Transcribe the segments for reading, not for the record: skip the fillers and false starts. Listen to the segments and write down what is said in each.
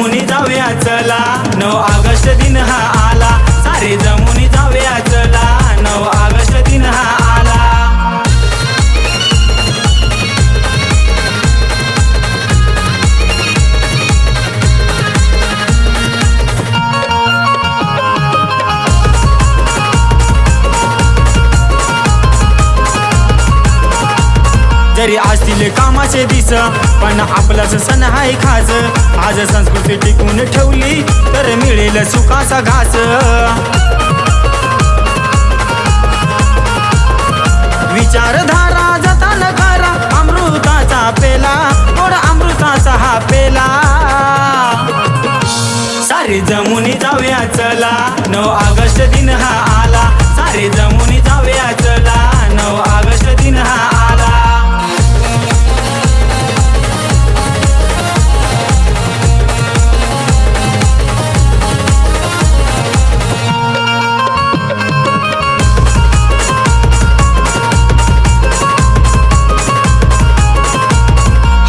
जमुनी जाऊया चला, 9 ऑगस्ट दिन हा आला, सारे जमुनी जाऊया चला, 9 ऑगस्ट दिन हा आला। जरी असतील कामाचे दिस पण आपलाच सण हाय खास, आज संस्कृती टिकून ठेवली तर मिळेल सुखाचा घास। विचारधारा जतन करा, अमृताचा पेला गोड अमृताचा हा पेला, सारे जमुनी जाऊया चला, 9 ऑगस्ट दिन हा आला, सारे जमुनी जाऊया चला, 9 ऑगस्ट दिन हा आला।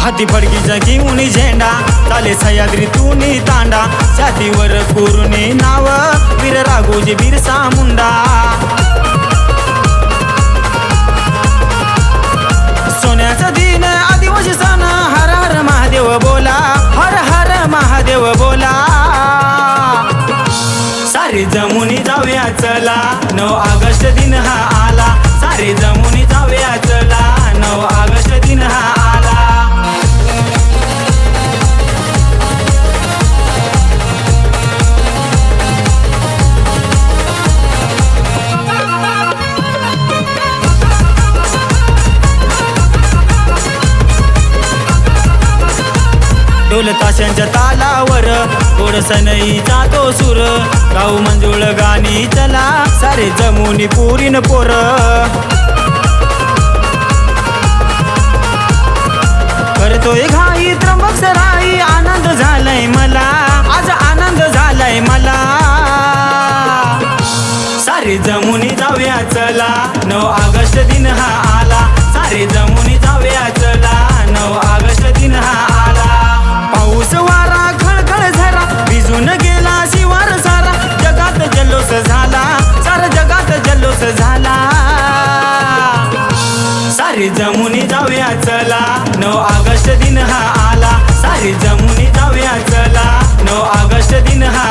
हाती फडकीचा घेऊन झेंडा, चाले सह्याद्रीतून तांडा, छातीवर कोरुने नाव वीर राघोजी बिरसा मुंडा। सोन्याचा दिन आदिवासी सण, हर हर महादेव बोला, हर हर महादेव बोला, सारे जमुनी जाऊया चला, 9 ऑगस्ट दिन हा आला, सारे जमुनी जाऊया चला, 9 ऑगस्ट दिन हा आला। ढोल ताशांच्या तालावर गोड सनई जातो सूर, गाऊ मंजुळ गाणी चला, सारे जमुनी पुरीन पोर। करतोय घाई त्र्यंबक सराई, आनंद झालाय मला, आज आनंद झालाय मला, सारे जमुनी जाऊया चला, 9 ऑगस्ट दिन हा आला, सारे जमुनी जाऊया चला, 9 ऑगस्ट दिन हा आला। पाऊस वारा खळखळ झरा, भिजून गेला शिवार सारा, जगात जल्लोष झाला, सारा जगात जल्लोष झाला, सारे जमुनी जाऊया चला, 9 ऑगस्ट दिन हा आला, सारे जमुनी जाऊया चला, 9 ऑगस्ट दिन हा